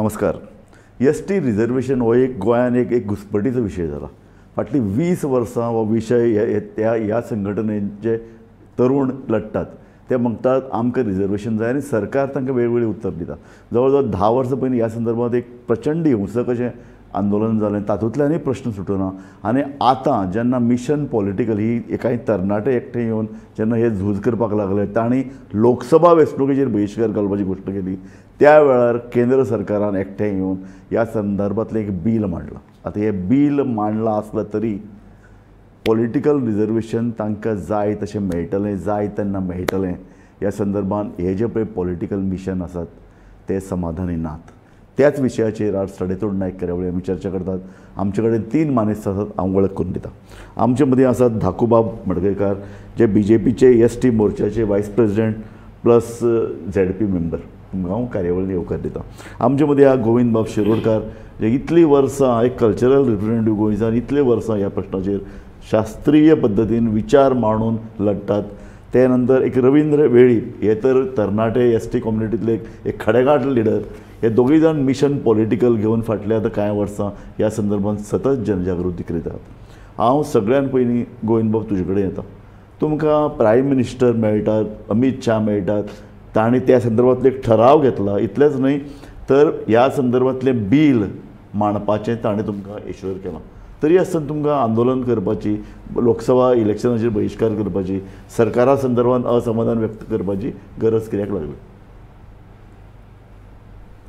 नमस्कार. ST reservation हो एक गोंयान एक घुसपटीचो विशय जाला. फाटली 20 वर्सां हो विशय ह्या संघटनेचे तरुण लढटात. ते म्हणटात आमकां रिजर्वेशन जाय आनी सरकार तांकां वेगवेगळी उत्तर दिता. जवळ जवळ 10 वर्सां पयलीं ह्या संदर्भात एक प्रचंड हिंसक अशें आंदोलन जालें. तातूंतल्यानय प्रश्न सुटना. आनी आतां जेन्ना मिशन पॉलिटिकल ही कांय तरणाटे एकठांय येवन जेन्ना हे झूज करपाक लागले, तांणी लोकसभा वेंचणुकेचेर बहिष्कार घालपाची घोशणा केली. त्या वेळार केंद्र सरकारान एकठांय येवन ह्या संदर्भातलें एक बील मांडलां. आतां हें बील मांडलां आसलें तरी पॉलिटिकल रिजर्वेशन तांकां जाय तशें मेळटलें, जाय तेन्ना मेळटलें ह्या संदर्भान हे जे पळय पॉलिटिकल मिशन आसात ते समाधानी नात. त्याच विशयाचेर आज सडेतोड नायक कार्यावळी आमी चर्चा करतात. आमचे कडेन 3 मानेस्त आसात. हांव वळख करून दिता. आमचे मदीं आसात धाकूबाब मडकयकार, जे BJPचे एसटी मोर्चाचे वायस प्रेसिडेंट प्लस ZP मेंबर. तुमकां हांव कार्यावळीन येवकार दिता. आमचे मदीं आहा गोविंद बाब शिरोडकार, जे इतलीं वर्सां एक कल्चरल रिप्रेझेंटेटिव्ह गोंयच्यान इतले वर्सां ह्या प्रश्नाचेर शास्त्रीय पद्दतीन विचार मांडून लढटात. ते नंतर एक रवींद्र वेळीप, हे तर तरणाटे एसटी कम्युनिटींतले एक खडेगांठ लिडर. हे दोगूय जाण मिशन पॉलिटिकल घेवन फाटले आतां कांय वर्सां ह्या संदर्भात सतत जनजागृती करीतात. हांव सगळ्यान पयलीं गोविंद बाब तुजे कडेन येता. तुमकां प्रायम मिनिस्टर मेळटात, अमित शाह मेळटात, तांणी त्या संदर्भातलो एक ठराव घेतला. इतलेंच न्हय तर ह्या संदर्भातलें बील मांडपाचें ताणें तुमकां इश्योर केलां. तरी आसतना तुमकां आंदोलन करपाची, लोकसभा इलेक्शनाचेर बहिष्कार करपाची, सरकारा संदर्भात असमाधान व्यक्त करपाची गरज कित्याक लागली?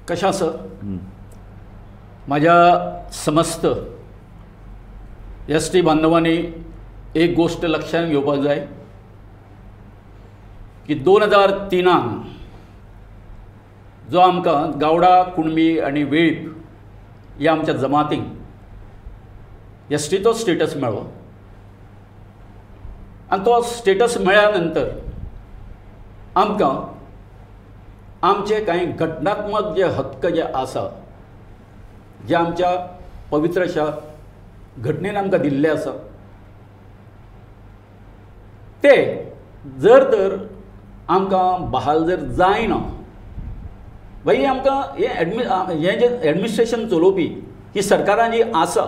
कशा सर, माझ्या समस्त एसटी बांधवांनी एक गोष्ट लक्षात घेवपाक जाय की 2003 जो आमकां गावडा, कुणबी आनी वेळीप ह्या आमच्या जमातींक एसटीचो स्टेटस मेळ्ळो. आनी तो स्टेटस मेळ्ळ्या नंतर आमकां आमचे कांय घटनात्मक जे हक्क जे आसा, जे आमच्या पवित्र अशा घटनेन आमकां दिल्ले आसा, ते जर तर आमकां बहाल जर जायना, भाई आमकां हे जे एडमिनिस्ट्रेशन चलोवपी ही सरकारां जी आसा,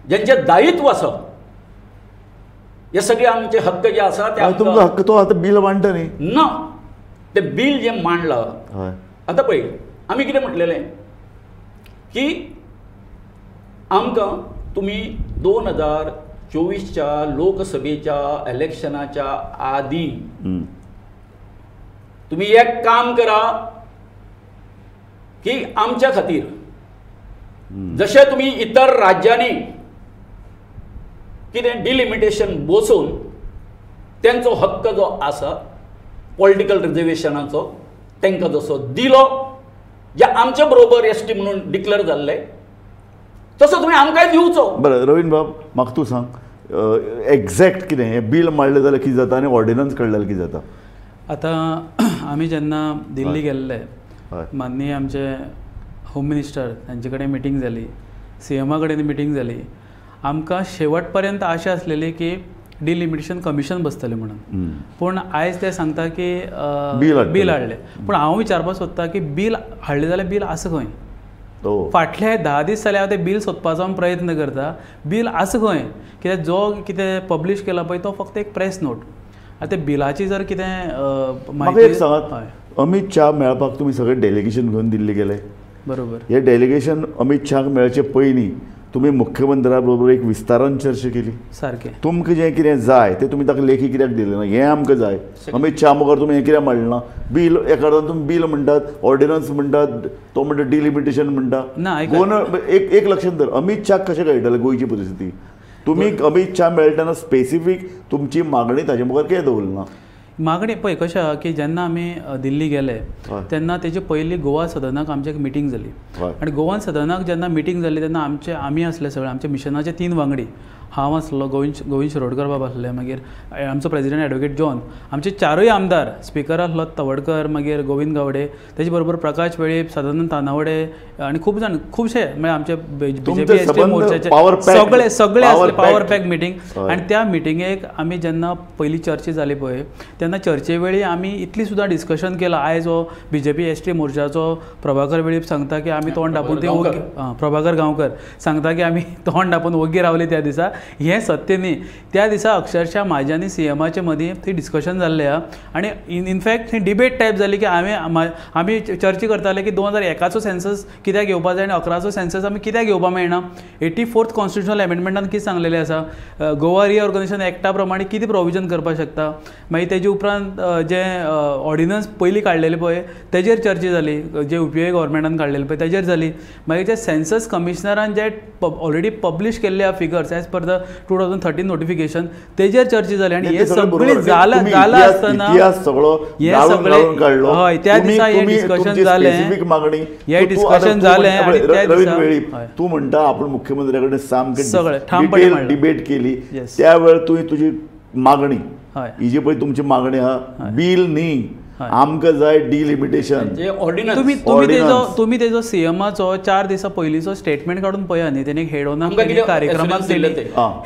जेंचें दायित्व आसा, हे सगळे आमचे हक्क जे आसा ते तुमचो हक्क तो आतां बील मांडटा न्ही ना. ते बील जें मांडलां, आतां पळय आमी कितें म्हटलेलें की आमकां तुमी 2024च्या लोकसभेच्या इलेक्शनाच्या आदीं तुमी एक काम करा की आमच्या खातीर जशें तुमी इतर राज्यांनी कितें डिलिमिटेशन बसोवन तेंचो हक्क जो आसा पॉलिटिकल रिजर्वेशनाचो तांकां जसो दिलो, जे आमच्या बरोबर एसटी म्हणून डिक्लेअर जाल्ले, तसो तुमी आमकांय दिवचो. बरें रवींद्र बाब, म्हाका तूं सांग एग्जॅक्ट कितें हें बील मांडलें जाल्यार कितें जाता आनी ऑर्डिनन्स काडल्यार कितें जाता? आतां आमी जेन्ना दिल्ली गेल्ले, माननीय आमचे होम मिनिस्टर तांचे कडेन मिटींग जाली, CMA कडेन मिटींग जाली. आमकां शेवट पर्यंत आशा आसलेली की डिलिमिटेशन कमिशन बसतलें म्हणून, पूण आयज ते सांगता की बील हाडलें. पूण हांव विचारपाक सोदतां की बील हाडलें जाल्यार बील आसा खंय? फाटले 10 दीस जाले हांव तें बील सोदपाचो प्रयत्न करता. बील आसा खंय? कित्याक जो कितें पब्लीश केला पळय तो फक्त एक प्रेस नोट. आतां ते बिलाची जर कितें म्हाका सांगात, अमित शाह मेळपाक तुमी सगळे डेलिगेशन घेवन दिल्ली गेले. बरोबर. हे डेलिगेशन अमित शाह मेळचे पयलीं तुमी मुख्यमंत्र्या बरोबर एक विस्तारान चर्चा केली. सारकें. तुमकां जें कितें जाय तें तुमी ताका लेखी कित्याक दिलें ना? हें आमकां जाय. अमित शाह मुखार तुमी हें कित्याक मांडलें ना? बील एका अर्थान तुमी बील म्हणटात, ऑर्डिनन्स म्हणटात, तो म्हणटा डिलिमिटेशन म्हणटा. एक लक्षांत धर, अमित शाह कशें कळटलें गोंयची परिस्थिती? तुमी अमित शाह मेळटना स्पेसिफीक तुमची मागणी ताचे मुखार कितें दवरली ना? मागणी पळय कशें आहा की जेन्ना आमी दिल्ली गेले तेन्ना तेजे पयलीं गोवा सदनाक आमची एक मिटींग जाली. आनी गोवा सदनाक जेन्ना मिटींग जाली तेन्ना आमी आसले सगळे, आमचे मिशनाचे 3 वांगडी. हांव आसलो, गोविंद शिरोडकर बाब आसले, मागीर आमचो प्रेसिडेंट एडवोकेट जॉन, आमचे 4य आमदार, स्पिकर आसलो तवडकर, मागीर गोविंद गावडे, तेजे बरोबर प्रकाश वेळीप, सदानंद तानावडे आनी खूब जाण, खुबशे म्हणजे आमचे BJP एसटी मोर्चाचे सगळे आसले. Power pack meeting. आनी त्या मिटींगेक आमी जेन्ना पयली चर्चा जाली पळय तेन्ना जेन्ना चर्चे वेळी आमी इतली सुद्दां डिस्कशन केलां. आयज हो BJP ST मोर्चाचो प्रभाकर वेळीप सांगता की आमी तोंड धापून प्रभाकर गांवकर सांगता की आमी तोंड धापून ओग्गी रावले त्या दिसा. हें सत्य न्ही. त्या दिसा अक्षरशः म्हाज्या आनी CMचे मदीं थंय डिस्कशन जाल्लें आहा आनी इनफॅक्ट थंय डिबेट टायप जाली की आमी चर्चा करताले की 2001चो सेन्सस कित्याक घेवपा जाय आनी 11चो सेन्सस आमी कित्याक घेवपा मेळना. 84th कॉन्स्टिट्युशनल एमेंडमेंटान कितें सांगलेलें आसा, गोवा रिऑर्गनायझेशन एक्टा प्रमाणे कितें प्रोविजन करपाक शकता. मागीर तेजे उपरांत जे ऑर्डिनन्स पयलीं काडलेले पळय तेजेर चर्चा जाली, जे UPA गव्हर्मेंटान काडलेले पळय तेजेर जाली. मागीर जे सेन्सस कमिशनरान जे ऑलरेडी पब्लीश केल्ले आहा figures age per the 2013 notification तेजेर चर्चा जाली आनी हे सगळें जाला आसतना हे सगळें हय त्या दिसा हे डिस्कशन जालें. हे डिस्कशन जालें आनी त्या दिसा तू म्हणटा आपण मुख्यमंत्र्या कडेन सामकें सगळें ठामपणे डिबेट केली. त्या वेळार तुजी मागणी ही जी पळय तुमची मागणी आहा बील न्ही, आमकां जाय डिलिमिटेशन. तुम्ही तेजो CMचो 4 दिसा पयलींचो स्टेटमेंट काडून पळया न्ही. तेणे हेड ऑनाक कार्यक्रमाक दिले.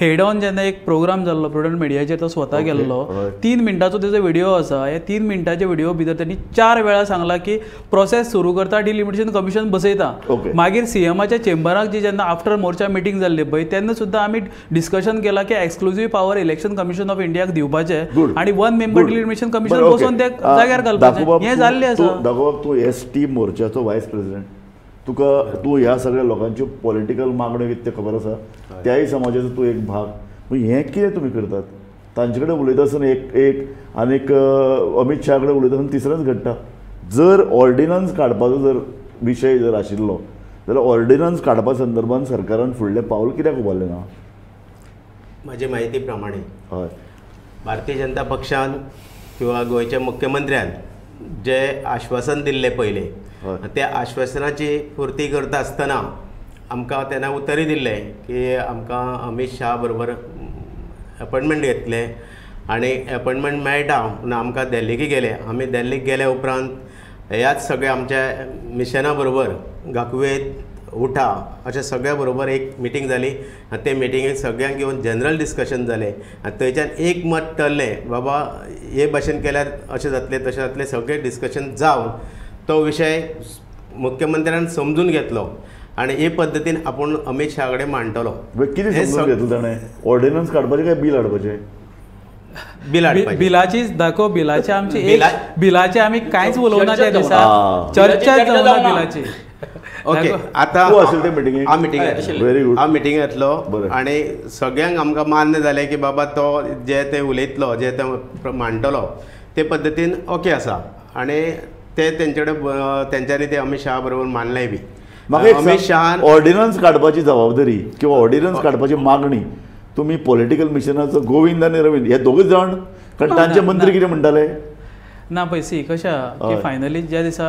हेड ऑन जेन्ना एक प्रोग्राम जाल्लो प्रुडंट मिडियाचेर तो स्वता गेल्लो 3 मिनटाचो तेजो व्हिडिओ आसा. हे 3 मिनटाच्या व्हिडिओ भितर त्यांनी 4 वेळा सांगला की प्रोसेस सुरू करता, डिलिमिटेशन कमिशन बसयता. मागीर CMच्या चेंबराक जी जेन्ना आफ्टर मोर्चा मिटींग जाल्ली पळय तेन्ना सुद्दां आमी डिस्कशन केला की exclusive power election Commission of इंडियाक दिवपाचे आनी 1 मेंबर डिलिमिटेशन कमिशन बसोवन ते जाग्यार दाखोवप. तू ST मोर्चाचो व्हायस प्रेसिडेंट, तू ह्या सगळ्या लोकांच्यो पॉलिटिकल मागण्यो कितें ते खबर आसा, त्याय समाजाचो तू एक भाग. हें कितें तुमी करतात? तांचे कडेन उलयता आसतना एक आनीक अमित शाह कडेन उलयता आसतना तिसरेंच घडटा. जर ऑर्डिनन्स काडपाचो जर विशय जर आशिल्लो जाल्यार ऑर्डिनन्स काडपा संदर्भात सरकारान फुडलें पावल कित्याक उबारलें ना? म्हाजे म्हायती प्रमाणे हय भारतीय जनता पक्षान किंवा गोंयच्या मुख्यमंत्र्यान जे आश्वासन दिल्ले पयले त्या आश्वासनाची पुर्ती करता आसतना आमकां तेन्ना उतरी दिल्ले की आमकां अमित शाह बरोबर अपॉयंटमेंट घेतले आनी अपॉयंटमेंट मेळटा म्हणून आमकां दिल्लीक गेले. आमी दिल्लीक गेले उपरांत ह्याच सगळ्या आमच्या मिशना बरोबर गाकुवेत उठा अशें सगळ्या बरोबर एक मिटींग जाली आनी ते मिटिंगेक सगळ्यांक घेवन जनरल डिस्कशन जालें आनी थंयच्यान एक मत ठरलें बाबा हे भाशेन केल्यार अशें जातलें तशें जातलें. सगळें डिस्कशन जावन तो विशय मुख्यमंत्र्यान समजून घेतलो आनी हे पद्दतीन आपूण अमित शाह कडेन मांडटलो. कितें समजून घेतलो ताणें? ऑर्डिनन्स काडपाचें काय बील हाडपाचें? बिलाची दाखव. बिलाचे आमी कांयच उलोवना त्या दिसा. चर्चा जावना बिलाची. ओके आता मिटींग येतलो आनी सगळ्यांक आमकां मान्य जालें की बाबा तो जे ते उलयतलो जे ते मांडटलो ते पद्दतीन ओके आसा आनी ते तेंच्यांनी ते अमित शाह बरोबर मानलें बी. अमित शाह ऑर्डिनन्स काडपाची जबाबदारी किंवा ऑर्डिनन्स काडपाची मागणी तुम्ही पॉलिटिकल मिशनाचो गोविंद आनी रवींद्र हे दोगूच जाण, कारण तांचे मंत्री कितें म्हणटाले ना पयसी कशें की फायनली ज्या दिसा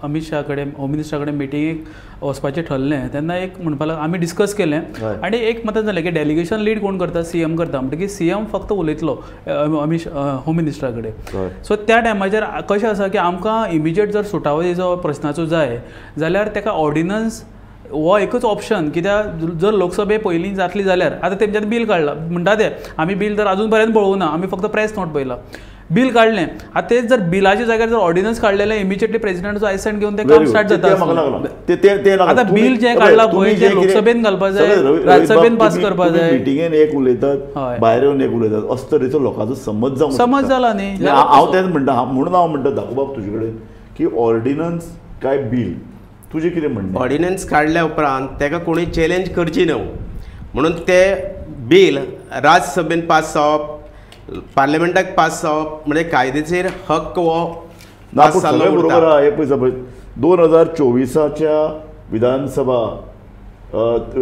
अमित शाह कडेन होम मिनिस्टरा कडेन मिटिंगेक वचपाचें ठरलें तेन्ना एक म्हणपाक लागलो आमी डिस्कस केलें आनी एक मत जालें की डेलिगेशन लीड कोण करता? CM करता. म्हणटकीर CM फक्त उलयतलो होम मिनिस्टरा कडेन. सो त्या टायमाचेर कशें आसा की आमकां इमिजिएट जर सुटावो प्रस्नाचो जाय जाल्यार ताका ऑर्डिनन्स हो एकच ऑप्शन. कित्याक जर लोकसभे पयलीं जातली जाल्यार आतां तेंच्यांनी बील काडलां म्हणटा ते आमी बील तर अजून पर्यंत पळोवना, आमी फक्त प्रेस नोट पळयला. बील काडलें आतां तेच जर बिलाच्या जाग्यार जर ऑर्डिनन्स काडलेलें इमिजिएटली प्रेसिडेंटाचो आयसेंट घेवन ते काम स्टार्ट जाता. आतां बील जें काडलां पळय तें लोकसभेन घालपाक जाय, राज्यसभेन पास करपाक जाय. मिटिंगेन एक उलयतात, भायर येवन एक उलयतात, असो तरेचो लोकांचो समज जाला न्ही. हांव तेच म्हणटा म्हणून हांव म्हणटा दाखोवप तुजे कडेन की ऑर्डिनन्स काय बील तुजें कितें म्हणणें? ऑर्डिनन्स काडल्या उपरांत ताका कोणी चॅलेंज करची न्हू म्हणून ते बील राज्यसभेन पास जावप, पार्लिमेंटाक पास जावप म्हणजे कायदेशीर हक्क हो पास जाल्लो बरोबर आहा. हे पळय 2024च्या विधानसभा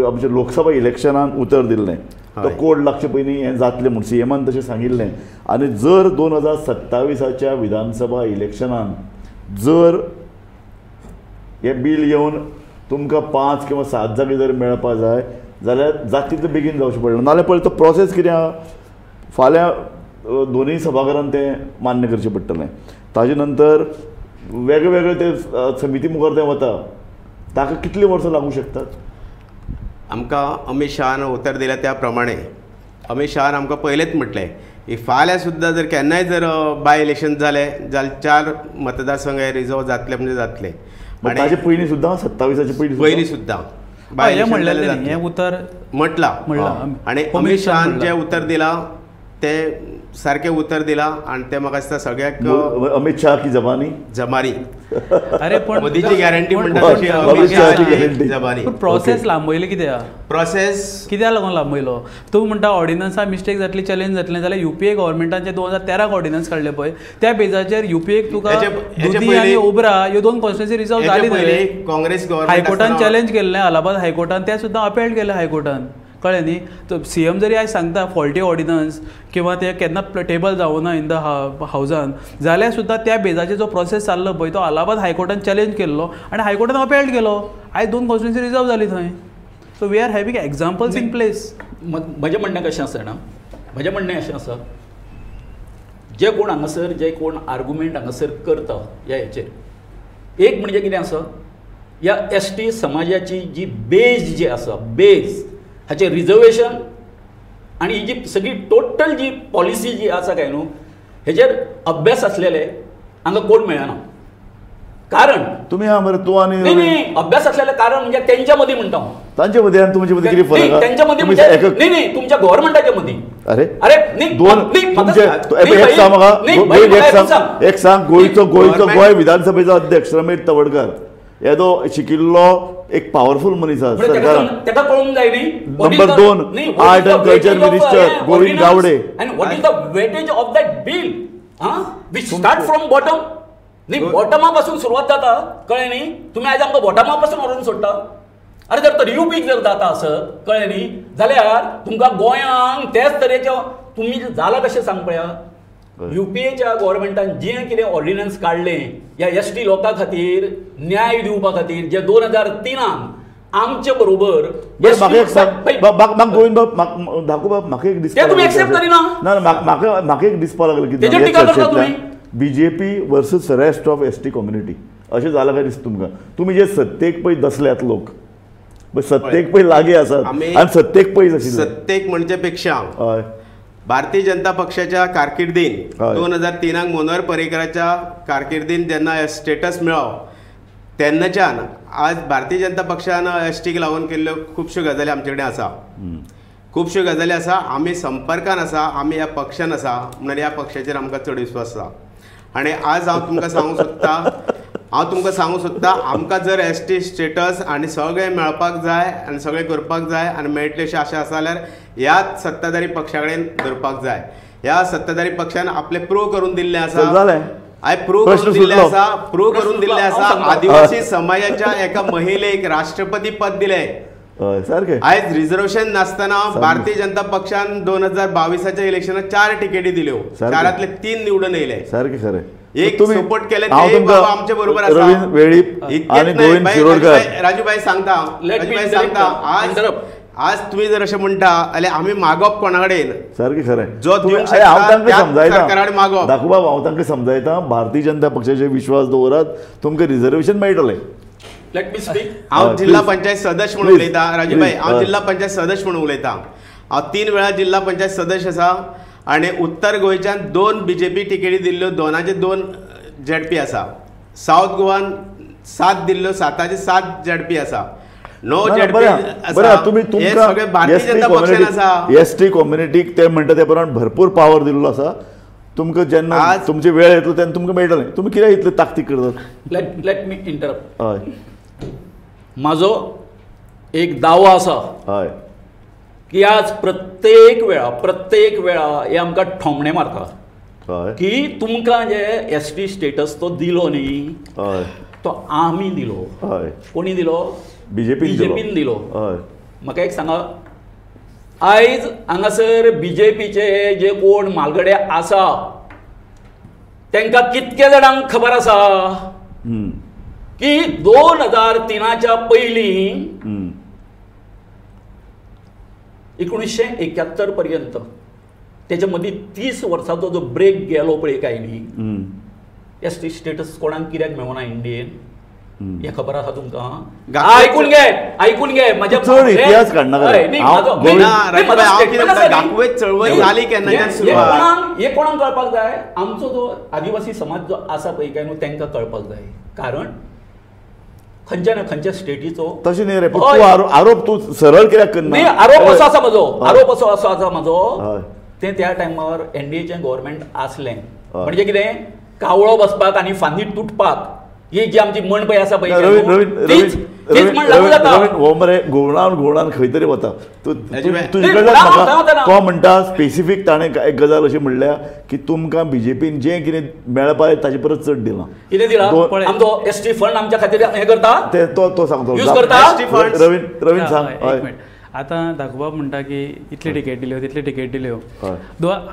आमच्या लोकसभा इलेक्शनाक उतर दिल्लें. तो कोड लागचे पयलीं हें जातलें म्हूण CMन तशें सांगिल्लें आनी जर 2027च्या विधानसभा इलेक्शनाक जर हें बील येवन तुमकां 5 किंवा 7 जागे जर मेळपा जाय जाल्यार जाता तितलें बेगीन जावचें पडलें. नाल्यार पळय तो प्रोसेस कितें आहा, फाल्यां दोनूय सभाघरान तें मान्य करचें पडटलें. ताजे नंतर वेगवेगळे ते समिती मुखार तें वता, ताका कितलीं वर्सां लागूं शकतात? आमकां अमित शाहान उतर दिल्या त्या प्रमाणे अमित शाहान आमकां पयलेंच म्हटलें फाल्यां सुद्दां जर केन्नाय जर बाय इलेक्शन जालें जाल्यार 4 मतदारसंघ रिझर्व जातले म्हणजे जातले. ताचे पयलीं सुद्दां 27 पयलीं सुद्दां बाय इलेक्शन म्हणलें जातलें. हें उतर म्हटलां आणि अमित शहान जें उतर दिलां तें सारकें उतर दिलां आणि तें म्हाका दिसता सगळ्याक अमित शाह की जबानी जमानी. अरे पण मोदीची गॅरंटी म्हणटा तशी अमित अमित शहाची शहाची guarantee. जबानी. पूण प्रोसेस लांबयली कित्याक? प्रोसेस कित्याक लागून लांबयलो? तूं म्हणटा ऑर्डिनन्सा मिस्टेक जातली, चॅलेंज जातलें जाल्यार युपीए गव्हर्मेंटाचे 2013 ऑर्डिनन्स काडले पळय त्या बेजाचेर युपीएक तुका दुधी आनी ओबरा ह्यो 2 कॉन्स्टिट्युन्सी रिझर्व जाली न्हय. काँग्रेस गव्हर्मेंट हायकोर्टान चॅलेंज केल्लें अलाहाबाद हायकोर्टान, तें सुद्दां अपेल केलें हायकोर्टान. कळ्ळें न्ही? तो सीएम जरी आयज सांगता फॉल्टी ऑर्डिनन्स किंवा ते केन्ना टेबल जावना इन द हावजान जाल्यार सुद्दां त्या बेजाचेर जो प्रोसेस चाललो पळय तो अलाहाबाद हायकोर्टान चॅलेंज केल्लो आनी हायकोर्टान अपेल केलो. आयज 2 कॉन्स्टिट्युन्सी रिझर्व जाली थंय. So we are having examples in place. म्हजें म्हणणें कशें आसा जाणा, म्हजें म्हणणें अशें आसा जे कोण हांगासर जे कोण आर्ग्युमेंट हांगासर करता ह्या हेचेर, एक म्हणजे कितें आसा, ह्या ST समाजाची जी बेज जी आसा बेज हाचें रिजर्वेशन आनी ही जी सगळी टोटल जी पॉलिसी जी आसा काय न्हू हेचेर अभ्यास असलेले हांगा कोण मेळना. कारण तुम्ही हा मरे तूं आनी नाही अभ्यास असलेलं कारण म्हणजे त्यांच्या मध्ये म्हणता हांव. तांचे मदीं आनी तुमचे मदीं कितें फरक आहा? त्यांच्या मध्ये तुम्ही म्हणजे एक- नाही तुमच्या गव्हर्नमेंटाच्या मध्ये. अरे अरे नाही दोन नाही, तुमचे म्हाका- नाही, एक भाई, सांग म्हाका नाही, भाई, म्हाका एक सांग गोंयचो government- गोंय विधानसभेचो अध्यक्ष रमेश तवडकर येदो शिकिल्लो एक पॉवरफुल मनीस आसा म्हणजे सरकारान. तेका कळूंक जाय न्ही. Number 2 art and culture minister Govind Gawde. आणि what is the weightage of that bill we start from bottom. नाही बॉटमा पासून सुरुवात जाता, कळ्ळें न्ही. तुम्ही आयज आमकां बॉटमा पासून व्हरून सोडटा. अरे जर तर युपीक जर जाता आसत, कळ्ळें न्ही, जाल्यार तुमकां गोंयांक तेच तरेचे तुम्ही जाला कशें सांग पळया. युपीएच्या गव्हर्मेंटान जें कितें ऑर्डिनन्स काडलें ह्या ST लोकां खातीर न्याय दिवपा खातीर, जे 2003 आमचे बरोबर म्हाका एक सांग म्हाका गोविंद बाब दाखोवप म्हाका एक दिसता ते तुम्ही accept करिना? ना म्हाका एक दिसपा लागलो तेजेर की टिका करता तुम्ही? BJP versus rest of ST community अशें जालां काय दिसता तुमकां? तुमी जे सत्तेक पळय दसल्यात लोक सत्तेक पळय लागीं आसात आनी सत्तेक पयस आशिल्ले. सत्तेक म्हणजे पेक्षा हय भारतीय जनता पक्षाच्या कारकिर्दीन हय. 2003 मनोहर पर्रीकराच्या कारकिर्दीन जेन्ना स्टेटस मेळ्ळो तेन्नाच्यान आज भारतीय जनता पक्षान STक लागून केल्ल्यो खुबश्यो गजाली आमचे कडेन आसा. खुबश्यो गजाली आसा. आमी संपर्कान आसा, आमी ह्या पक्षान आसा म्हणून ह्या पक्षाचेर आमकां चड विश्वास आसा. आनी आज हांव तुमकां सांगूं सोदता आमकां जर ST स्टेटस आनी सगळें मेळपाक जाय आनी सगळें करपाक जाय आनी मेळटली अशी आशा आसा जाल्यार ह्याच सत्ताधारी पक्षा कडेन धरपाक जाय. ह्या सत्ताधारी पक्षान आपलें प्रूव करून दिल्लें आसा. जालें प्रूव करून दिल्लें आसा. आदिवासी समाजाच्या एका महिलेक राष्ट्रपती पद दिलें. हय सारकें. आयज रिझर्वेशन नासतना भारतीय जनता पक्षान 2022च्या इलेक्शनात 4 तिकेटी दिल्यो. 4रांतले 3 निवडून येयले. सारकें खरें. एक तुम्ही सपोर्ट केले हांव ते तुमकां बाबा आमचे बरोबर आसा. रवींद्र वेळीप आनी गोविंद शिरोडकर राजूभाई सांगता आज तुम्ही जर अशें म्हणटा जाल्यार आमी मागप कोणा कडेन? सारकें खरें. जो दिवंक हांव शकता तांकां त्या समजायता सरकारान मागप. दाखोवप हांव तांकां समजायता भारतीय जनता पक्षाचेर विश्वास दवरात तुमकां रिजर्वेशन मेळटलें. Let me speak. हांव जिल्हा पंचायत सदस्य म्हणून Please. उलयतां. राजूभाई हांव Please. जिल्हा पंचायत सदस्य म्हणून उलयतां. हांव 3 वेळा जिल्हा पंचायत सदस्य आसा आनी उत्तर गोंयच्यान 2 BJP तिकेटी दिल्ल्यो, 2चे 2 ZP आसा. सावथ गोवान 7 दिल्ल्यो, 7चे 7 ZP आसा. 9 ZP बरं तुम्ही हे सगळे भारतीय जनता पक्षान आसा. ST कम्युनिटीक ते म्हणटा ते प्रमाण भरपूर पावर दिल्लो आसा. तुमकां जेन्ना आज- तुमची वेळ येतलो तेन्ना तुमकां मेळटलें. तुमी कित्याक इतले ताकतीक करतात? Let me interrupt. हय माझो एक दावो आसा हय की आज प्रत्येक वेळा हे आमकां ठोमणे मारता हय की तुमकां जे ST स्टेटस तो दिलो न्ही हय तो आमी दिलो. हय कोणी दिलो? BJPन दिलो. हय म्हाका एक सांगा, आयज हांगासर BJPचे जे कोण म्हालगडे आसा तांकां कितके जाणांक खबर आसा की 2003च्या पयलीं 1971 पर्यंत त्याच्या मदीं 30 वर्सांचो जो ब्रेक गेलो पळय काय न्ही, ST स्टेटस कोणाक कित्याक मेळना इंडियेन? हे खबर आसा तुमकां? गांकूळ- ऐकून घे माझ्या चड इतिहास काडना रे. गांकूळ चळवळ जाली केन्नाच्यान सुरवात. हे कोणाक कळपाक जाय? आमचो जो आदिवासी समाज जो आसा पळय काय न्हू तांकां कळपाक जाय. कारण खंयच्या ना खंयच्या स्टेटीचो तशें न्ही रे, तूं आरोप तूं सरळ कित्याक नाही, करना? आरोप असो आसा म्हजो हय. ते त्या टायमार एनडीएचें गव्हर्मेंट आसलें. म्हणजे कितें कावळो बसपाक आनी फांदी तुटपाक ही जी आमची म्हण पळय आसा पळय तीच म्हण लागू जाता. हो मरे घुवणावन खंय तरी वता. तुजे नाही, कडल्यान वता म्हाका ना. तो म्हणटा स्पेसिफीक ताणें एक गजाल अशी म्हणल्या की तुमकां बीजेपीन जें कितें मेळपा ताचे परस चड दिलां. कितें दिला? दोन- आमचो एसटी फंड आमच्या खातीर हे करता. ते तो सांगतो. यूज करता? रवीन सांग. एक हय. मिनिट. आतां दाखोवपाक म्हणटा की इतली टिकेट दिल्यो तितली टिकेट दिल्यो. हय.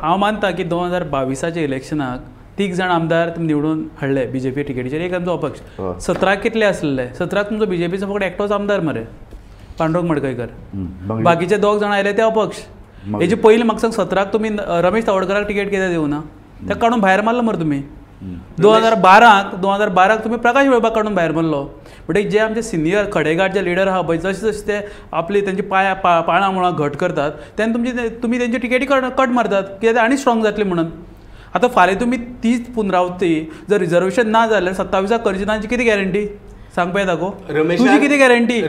हांव मानता की 2022च्या इलेक्शनाक 3 जाण आमदार तुमी निवडून हाडले बीजेपी टिकेटीचेर. एक आमचो अपक्ष. 17 कितले आसले? 17 तुमचो बीजेपीचो फकत एकटोच आमदार मरे, पांडुरंग मडकयकर. बाकीचे 2 जाण आयले ते अपक्ष. हेजे पयलीं म्हाका सांग 17 तुमी रमेश तवडकराक टिकेट कित्याक दिवना? तेका काडून भायर मारलो मरे तुमी. 2012 तुमी प्रकाश वेळबाक काडून भायर मारलो. म्हणटकीर जे आमचे सिनियर खडेगाड जे लिडर आहा पळय, जशे जशे ते आपली तेंची पाळां मुळां घट करतात तेन्ना तुमी तेंची टिकेटी कट मारतात कित्याक आनी स्ट्रॉंग जातली म्हणून. आतां फाल्यां तुमी तीच पुनरावृत्ती जर रिजर्वेशन ना जाल्यार 27 करची ना, हाची कितें गॅरंटी? सांग पळय दाखो. तुजी कितें गॅरंटी?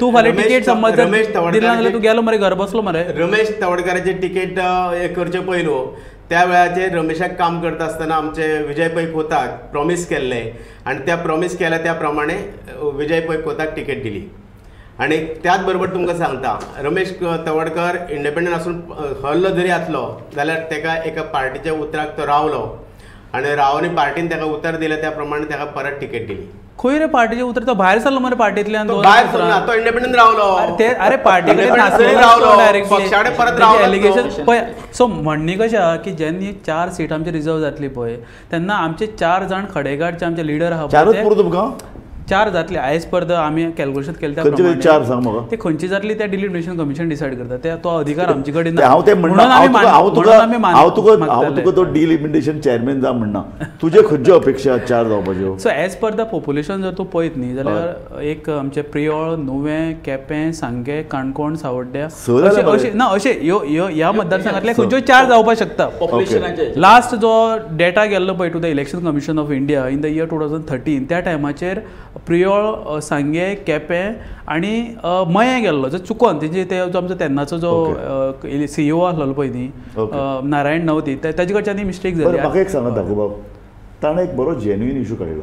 तूं फाल्यां टिकेट समज जर दिना जाल्यार तूं गेलो मरे, घर बसलो मरे. रमेश तवडकराची टिकेट हे करचे पयलू त्या वेळाचेर रमेशाक काम करता आसतना आमचे विजय पै खोताक प्रॉमीस केल्ले आनी त्या प्रॉमीस केल्या त्या प्रमाणे विजय पै खोताक टिकेट दिली. आनी त्याच बरोबर तुमकां सांगता, रमेश तवडकर इंडिपेंडंट आसून हरलो जरी आसलो जाल्यार ताका एका पार्टीच्या उतराक तो रावलो आनी रावनी पार्टीन ताका उतर दिलें त्या प्रमाणे ताका परत टिकेट दिली. खंय रे पार्टीचे उतर? तो भायर सरलो मरे पार्टींतल्यान. तो भायर सरना, तो इंडिपेंडंट रावलो. अरे पार्टी पक्षाकडे परत रावलो. एलिगेशन पळय. सो म्हणणी कशें आहा की जेन्ना 4 सीट आमची रिजर्व जातली पळय तेन्ना आमचे 4 जाण खडेगाडचे आमचे लिडर आहा चारूच पुरो तुमकां? 4 जातली. आयज परत आमी कॅल्क्युलेशन केलें त्या खंयचे 4 सांग म्हाका. ते खंयची जातली त्या डिलिमिटेशन कमिशन डिसायड करता. ते तो अधिकार आमचे कडेन ना. हांव ते म्हणना, हांव तुका तो डिलिमिटेशन चेअरमॅन जा म्हणना. तुजे खंयच्यो अपेक्षा 4 जावपाच्यो? So as per the population जर तूं पळयत न्ही जाल्यार एक आमचे प्रियोळ, नुवें, केपें, सांगे, काणकोण, सावड्ड्या अशे ह्या मतदारसंघातले खंयच्यो 4 जावपाक शकता. लास्ट जो डेटा गेल्लो पळय to the Election Commission of India in the year 2013 त्या टायमाचेर प्रियोळ, सांगे, केपें आनी मयें गेल्लो जो चुकोन तेजे ते आमचो तेन्नाचो जो CEO आसलो पळय न्ही नारायण नवती ताजे कडच्यान मिस्टेक जाली. म्हाका एक सांगात दाखोवपाक, ताणें एक बरो जेन्युइन इशू काडलो.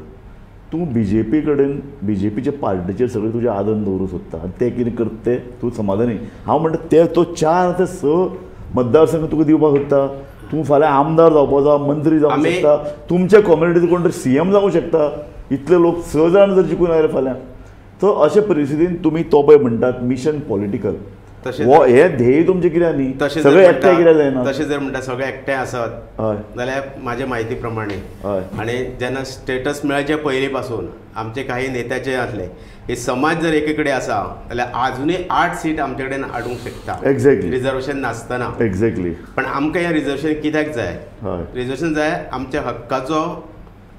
तूं बीजेपी कडेन बीजेपीच्या पार्टीचेर सगळें तुजें आदन दवरूंक सोदता आनी ते कितें करता ते तूं समाधानी. हांव म्हणटा ते तो 4 ते 6 मतदारसंघ तुका दिवपाक सोदता. तूं फाल्यां आमदार जावपाचो, मंत्री जावंक शकता, तुमच्या कम्युनिटीचो कोण तरी CM जावंक शकता. इतले लोक 6 जाण जर जिखून आयले फाल्यां तर अशे परिस्थितीन तुमी तो पळय म्हणटात मिशन पॉलिटिकल. हे ध्येय तुमचे कित्याक न्ही सगळे एकठांय कित्याक जायना? तशें जर म्हणटा सगळे एकठांय आसत जाल्यार म्हाज्या म्हायती प्रमाणे आनी जेन्ना स्टेटस मेळचे पयलीं पासून आमचे काही नेत्याचे आसले हे समाज जर एके कडेन आसा जाल्यार आजुनूय 8 सीट आमचे कडेन हाडूंक शकता. एक्झॅक्टली. रिजर्वेशन नासतना. एक्झॅक्टली. पण आमकां हें रिजर्वेशन कित्याक जाय? रिजर्वेशन जाय आमच्या हक्काचो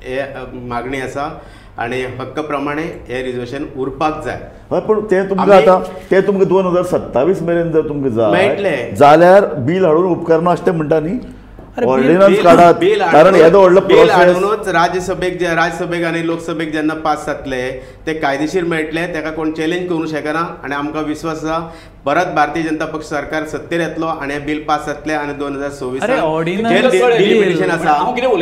हे मागणी आसा आनी हक्क प्रमाणे हे रिजर्वेशन उरपाक जाय. हय पण ते तुमकां आतां ते तुमकां 2027 मेरेन जर तुमकां जाय मेळटलें जाल्यार बील हाडून उपकारना अशें ते म्हणटा न्ही. ऑर्डिनन्स काढात कारण येदो व्हडलो बिल हाडूनच राज्यसभेक आनी लोकसभेक जेन्ना पास जातले ते कायदेशीर मेळटले. ताका कोण चॅलेंज करूंक शकना आनी आमकां विश्वास आसा परत भारतीय जनता पक्ष सरकार सत्तेर येतलो आनी हे बिल पास जातले आनी 2026 डिलिमिटेशन आसा.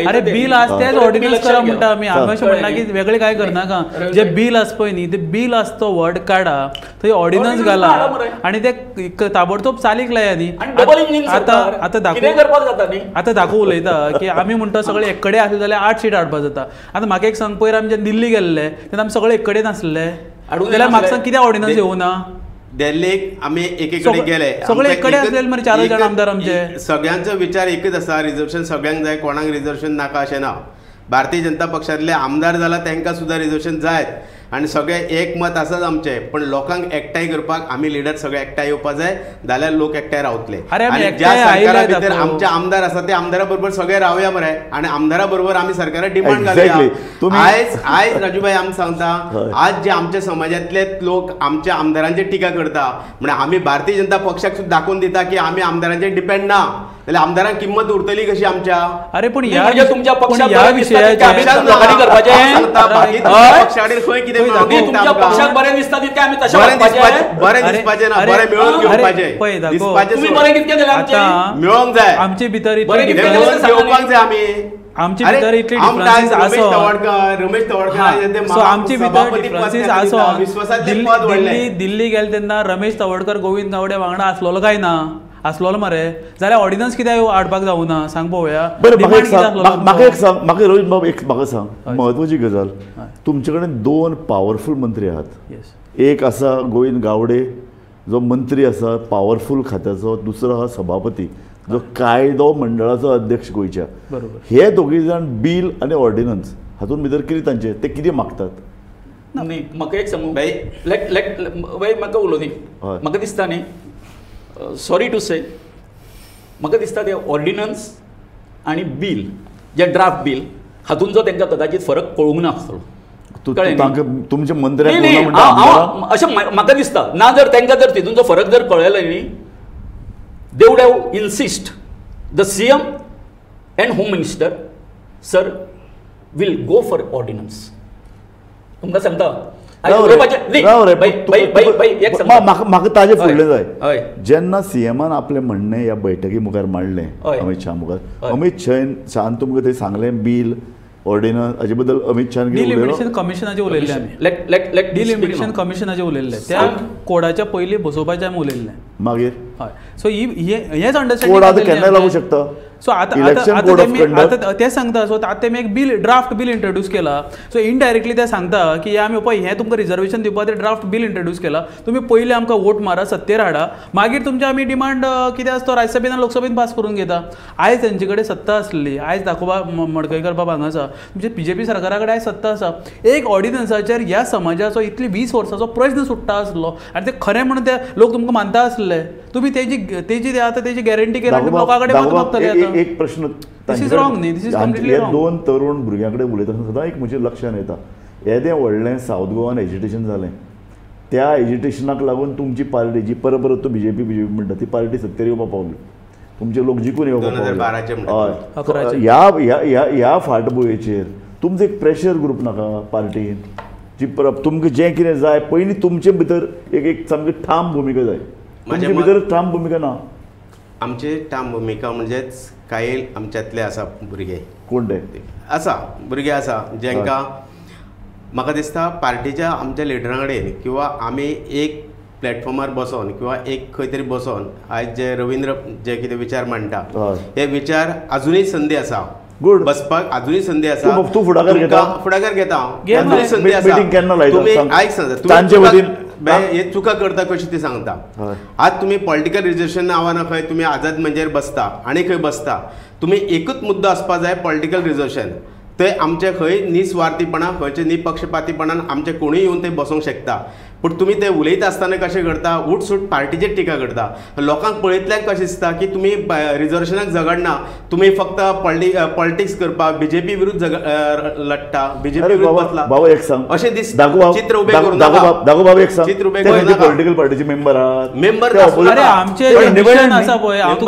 अरे बिल आसतेच ऑर्डिनन्स करा म्हणटा आमी. आमी अशें म्हणटा की वेगळे काय करनाका. जे बिल आसा पळय न्ही ते बिल आसा तो वर्ड काडा थंय ऑर्डिनन्स घाला आनी ते ताबडतोब चालीक लाया न्ही. आतां दाखोव उलयता की आमी म्हणटा सगळे एक कडेन आसले जाल्यार 8 सीट हाडपाक जाता. आतां म्हाका एक सांग पयर आमी जेन्ना दिल्ली गेल्ले तेन्ना आमी सगळे एक कडेन आसले जाल्यार म्हाका सांग कित्याक ऑर्डिनन्स येवना? दिल्लीक आमी एके कडेन गेले सगळे एक कडेन आसले मरे 4 जाण आमदार आमचे. सगळ्यांचो विचार एकच आसा रिजर्वेशन सगळ्यांक जाय कोणाक रिजर्वेशन नाका अशें ना. भारतीय जनता पक्षांतले आमदार जाला तांकां सुद्दां रिजर्वेशन जायत आनी सगळे एक मत आसाच आमचें, पण लोकांक एकठांय करपाक आमी लिडर सगळे एकठांय येवपा जाय, जाल्यार लोक एकठांय रावतले. आनी ज्या सरकारा भितर आमचे आमदार आसा ते आमदारा बरोबर सगळे रावया मरे, आनी आमदारा बरोबर आमी सरकाराक डिमांड घालुया. आयज राजूभाई आमी सांगता, आज जे आमच्या समाजातले लोक आमच्या आमदारांचेर टिका करता, म्हणजे आमी भारतीय जनता पक्षाक सुद्दां दाखोवन दिता की आमी आमदारांचेर डिपेंड ना, जाल्यार आमदारांक किंमत उरतली कशी आमच्या? अरे पण तुमच्या पक्षाक या विशयाचेर तुमच्या पक्षाक बरें दिसता तितकें आमी तशें बरें दिसपाचें ना, बरें मेळून घेवपाचें. तुम्ही बरें कितकें जालें आमचें मेळोंक जाय, आमचे भितर घेवपाक जाय आमी. आमचे भितर इतले डिफरन्सीस आसो, रमेश तवडकर सो आमचे भितर डिफरन्सीस आसो. दिल्ली गेले तेन्ना रमेश तवडकर गोविंद गावडे वांगडा आसलोलो काय ना? आसलोलो मरे, जाल्यार ऑर्डिनन्स कित्याक हाडपाक जावना सांग पळोवया. म्हाका रोहित बाब एक म्हाका सांग महत्वाची गजाल, तुमचे कडेन 2 पॉवरफुल मंत्री आहात. एक आसा गोविंद गावडे जो मंत्री आसा पॉवरफुल खात्याचो, दुसरो आहा सभापती जो कायदो मंडळाचो अध्यक्ष गोंयच्या. हे दोगी जाण बिल आनी ऑर्डिनन्स हातूंत भितर कितें तांचे ते कितें मागतात? न्ही म्हाका एक सांगू म्हाका उलोवं दी. म्हाका दिसता न्ही, सॉरी टू से, म्हाका दिसता ते ऑर्डिनन्स आनी बील जे ड्राफ्ट बील हातूंत जो तांकां कदाचित फरक कळूंक ना आसतलो. तुमचे मंत्री अशें म्हाका दिसता. ना जर तांकां जर तितूंचो फरक जर कळयलो न्ही, they would have insist the CM and Home Minister, sir, will go for ordinance. तुमकां सांगता म्हाका ताजे फुडलें जाय. जेन्ना सीएमान आपलें म्हणणें ह्या बैठकी मुखार मांडलें अमित शाह मुखार, अमित शाहान तुमकां थंय सांगलें बील ऑर्डिनन्स हाजे बद्दल अमित शाहान डिलिमिटेशन कमिशनाचेर उलयल्ले आमी. डिलिमिटेशन कमिशनाचेर उलयल्ले, त्या कोडाच्या पयलीं बसोवपाचें आमी उलयल्लें. मागीर हय, सो हेच अंडरस्टँडिंग केन्ना लागू शकता. सो आतां ते सांगता, सो आतां तेमी एक बील ड्राफ्ट बील इंट्रोड्यूस केला. सो इनडायरेक्टली ते सांगता की आमी पळय हें तुमकां रिजर्वेशन दिवपाक ते ड्राफ्ट बील इंट्रोड्यूस केला, तुमी पयलीं आमकां वोट मारा, सत्तेर हाडा, मागीर तुमचे आमी डिमांड कितें आसता तो राज्यसभेन आनी लोकसभेन पास करून घेता. आयज तेंचे कडेन सत्ता आसली, आयज दाखोवपा मडकयकर बाब हांगा आसा, म्हणजे बीजेपी सरकारा कडेन आयज सत्ता आसा. एक ऑर्डिनन्साचेर ह्या समाजाचो इतली 20 वर्सांचो प्रश्न सुट्टा आसलो आनी ते खरें म्हणून ते लोक तुमकां मानता आसले. तुमी तेजी आतां तेजी गॅरंटी केला लोकां कडेन मत मागतले. एक प्रश्न, दिस इज रॉंग न्ही, दिस इज कंप्लीटली रॉंग. 2 तरुण भुरग्यां कडेन उलयता सदां एक म्हजें लक्षांत येता, येदें व्हडलें सावथ गोवान एजिटेशन जालें, त्या एजिटेशनाक लागून तुमची पार्टी जी परत तो बीजेपी म्हणटा ती पार्टी सत्तेर येवपा पावली, तुमचे लोक जिखून येवपा पावले. ह्या फाटभुंयेचेर तुमचो एक प्रेशर ग्रूप नाका पार्टीन, जी तुमकां जें कितें जाय पयलीं तुमचे भितर एक सामकी ठाम भुमिका जाय. तुमचे भितर ठाम भुमिका ना. आमची ठाम भुमिका म्हणजेच काही आमच्यातले आसा भुरगे, कोण ते आसा भुरगे आसा जेंकां म्हाका दिसता पार्टीच्या आमच्या लिडरां कडेन किंवा आमी एक प्लॅटफॉर्मार बसोन किंवा एक खंय तरी बसोन आयज जे रवींद्र जे कितें विचार मांडटा हे विचार अजुनूय संदी आसा. गुड, बसपाक अजुनूय संदी आसा. तूं फुडाकार घेता अजुनूय संदी आसा. तुमी आयक सांगता हे चुका करता कशी ती सांगता. आज तुम्ही पॉलिटिकल रिजर्वेशन नांवान खंय तुम्ही आझाद मंचेर बसता आनी खंय बसता, तुम्ही एकूच मुद्दो आसपा जाय पॉलिटिकल रिजर्वेशन. ते आमचे खंय निस्वार्थीपणां खंयचे निपक्षपातीपणान आमचे कोणूय येवन थंय बसूंक शकता, पूण तुमी ते उलयता आसतना कशें करता, उठसूट पार्टीचेर टिका करता. लोकांक पळयतल्याक कशें दिसता की तुमी रिजर्वेशनाक झगडना, तुमी फक्त पॉलिटिक्स करपाक बीजेपी विरुद्ध लडटा, बीजेपी विरुद्ध बसला अशें दिसता. चित्र उबें करून चित्र उबें करून पॉलिटिकल पार्टीचे मेंबर आहात. मेंबर आमचे मिशन आसा पळय, आमचे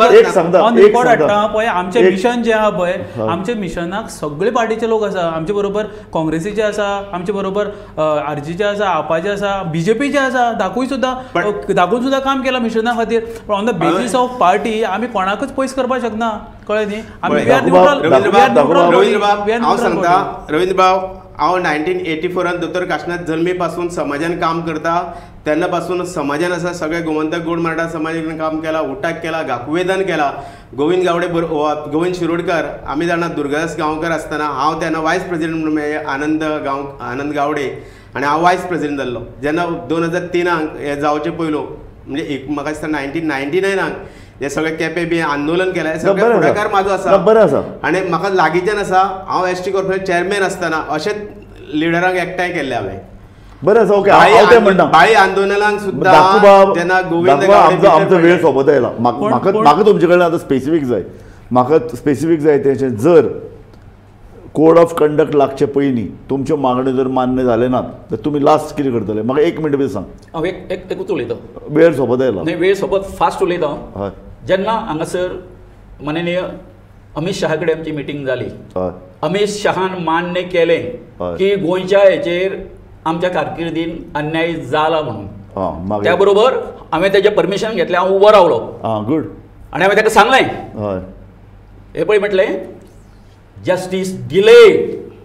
मिशन जें आहा पळय, आमच्या मिशनाक सगळे पार्टीचे लोक आसा. आमचे बरोबर काँग्रेसीचे आसा, आमचे बरोबर आरजीचे आसा, आपाचे आसा, बीजेपीचे आसा, दाखून सुद्धा काम केला मिशना खातीर. पण on the basis of party आमी कोणाकच पयस करपाक शकना, कळ्ळें न्ही. आमी हांव सांगता रवींद्र भाव, हांव 1984 दोतोर काशिनाथ जल्मे पासून समाजान काम करता. तेन्ना पासून समाजान आसा सगळे गोमंतक गोड मराठा समाजान काम केला, उठाक केला, गाकुवेदान केला. गोविंद गावडे गोविंद शिरोडकर आमी जाणा दुर्गादास गांवकर आसतना हांव तेन्ना वायस प्रेसिडेंट म्हणून आनंद गावडे आनी हांव वायस प्रेसिडेंट जाल्लो. जेन्ना 2003 हे जावचे पयलो म्हणजे म्हाका दिसता 1999 हे सगळे केपें बी आंदोलन केलें, सगळे फुडाकार म्हाजो आसा. आनी म्हाका लागींच्यान आसा, हांव एसटी कॉर्पोरेशन चेअरमॅन आसतना अशेंच लिडरांक एकठांय केल्ले हांवें. बरें आसा ओके हांव तें म्हणटा बाळी आंदोलनाक सुद्दां दाखोवप जेन्ना गोविंद दाखोवप गावडे आमचो आमचो भितर वेळ पडले. सोबत आयला म्हाका तुमचे कडल्यान आतां स्पेसिफीक जाय म्हाका स्पेसिफीक जाय तें जर कोड ऑफ कंडक्ट लागचे पयलीं तुमच्यो मागण्यो जर मान्य जाले नात तर तुमी लास्ट कितें करतले म्हाका 1 मिनट भितर सांग हांव एकूच उलयतां वेळ सोबत आयला न्ही वेळ सोबत फास्ट उलयतां हय जेन्ना हांगासर माननीय अमित शहा कडेन आमची मिटींग जाली हय अमित शहान मान्य केलें हय. की गोंयच्या हेचेर आमच्या कारकिर्दीन अन्याय जाला म्हणून हां त्या मागीर बरोबर हांवें तेजें परमिशन घेतलें हांव उबो रावलो हां गुड आनी हांवें ताका सांगलें हय हे पळय म्हटलें जस्टीस डिले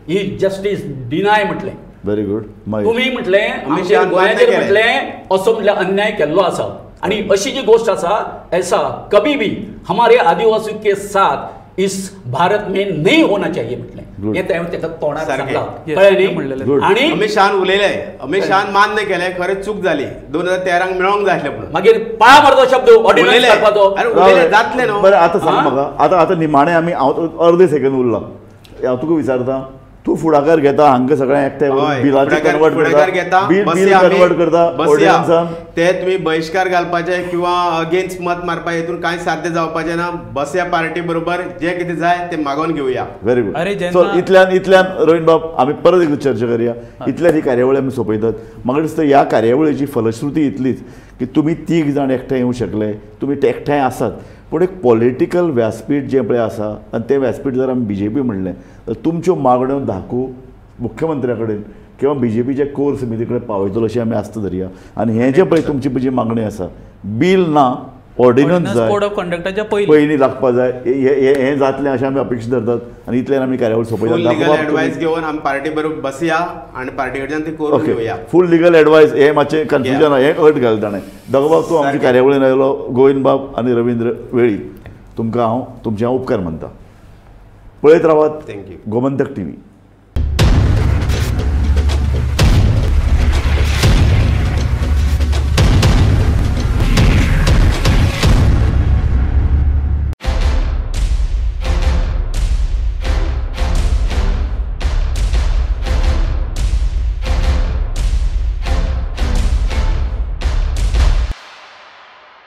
ही जस्टीस डिनाय म्हटलें व्हेरी गुड मागीर तुम्ही म्हटलें आमच्या शहान गोंयाचेर मान्य म्हटलें असो म्हटल्यार अन्याय केल्लो आसा आणि अशी जी गोष्ट आसा ऐसा कभी भी हमारे आदिवासी के साथ इस भारत में नहीं होना चाहिए म्हटलें Good. हे हांवें ताका तोंडार सारकें. सांगलां Yes, कळ्ळें हे न्ही म्हणलेलें. Good. आणि अमित शहान उलयले अमित शहान मान्य केलें खरेंच चूक जाली 2013 मेळोंक जाय आसलें म्हणून मागीर पाळा मारतो शब्द ऑर्डिनन्स उलयले करपाचो अरे उलयले जातलें न्हू बरें आतां सांग हां? म्हाका आतां निमाणें आमी हांव अर्दे सेकंद उरला हांव तुका विचारता तूं फुडाकार घेता हांगा सगळें एकठांय हय, बिलाचें फुडाकार कन्वर्ट घेता बिल बसया आमी, कन्वर्ट करता बसया. ऑर्डिनन्सान ते तुम्ही बहिष्कार घालपाचे किंवा अगेन्स्ट मत मारपा हेतून कांय साध्य जावपाचें ना बसया पार्टी बरोबर जे कितें जाय ते मागोवन घेवया व्हेरी गुड अरे, सो जेन्ना- इतल्यान रोहित बाब आमी परत एक चर्चा करया इतल्यान ही कार्यावळी आमी सोंपयतात म्हाका दिसता ह्या कार्यावळीची फलश्रुती इतलीच की तुमी तीग जाण एकठांय येवंक शकले तुमी ते एकठांय आसात पूण एक पॉलिटिकल व्यासपीठ जें पळय आसा आनी तें व्यासपीठ जर आमी BJP म्हणलें तर तुमच्यो मागण्यो धाकू मुख्यमंत्र्या कडेन किंवा BJPच्या कोर समिती कडेन पावयतलो अशी आमी आस्त धरया आनी हें जें पळय तुमची जी मागणी आसा बिल ना ऑर्डिनन्स जाय कोड ऑफ कंडक्टाच्या पयलीं पयलीं लागपा जाय हें जातलें अशें आमी अपेक्षा धरतात आनी इतल्यान आमी कार्यावळ फूल लिगल सोंपयतात एडवायस घेवन आमी पार्टी बरोबर बसया आनी पार्टी कडच्यान ती करून ओके घेवया फूल लिगल एडवायस हे मातशें कन्फ्युजन हें अट घाल ताणें दोगोबाब तूं आमच्या सारकें. कार्यावळीन आयलो गोविंद बाब आनी रविंद्र वेळी तुमकां हांव तुमचे हांव उपकार मानता पळयत रावात थँक्यू गोमंतक TV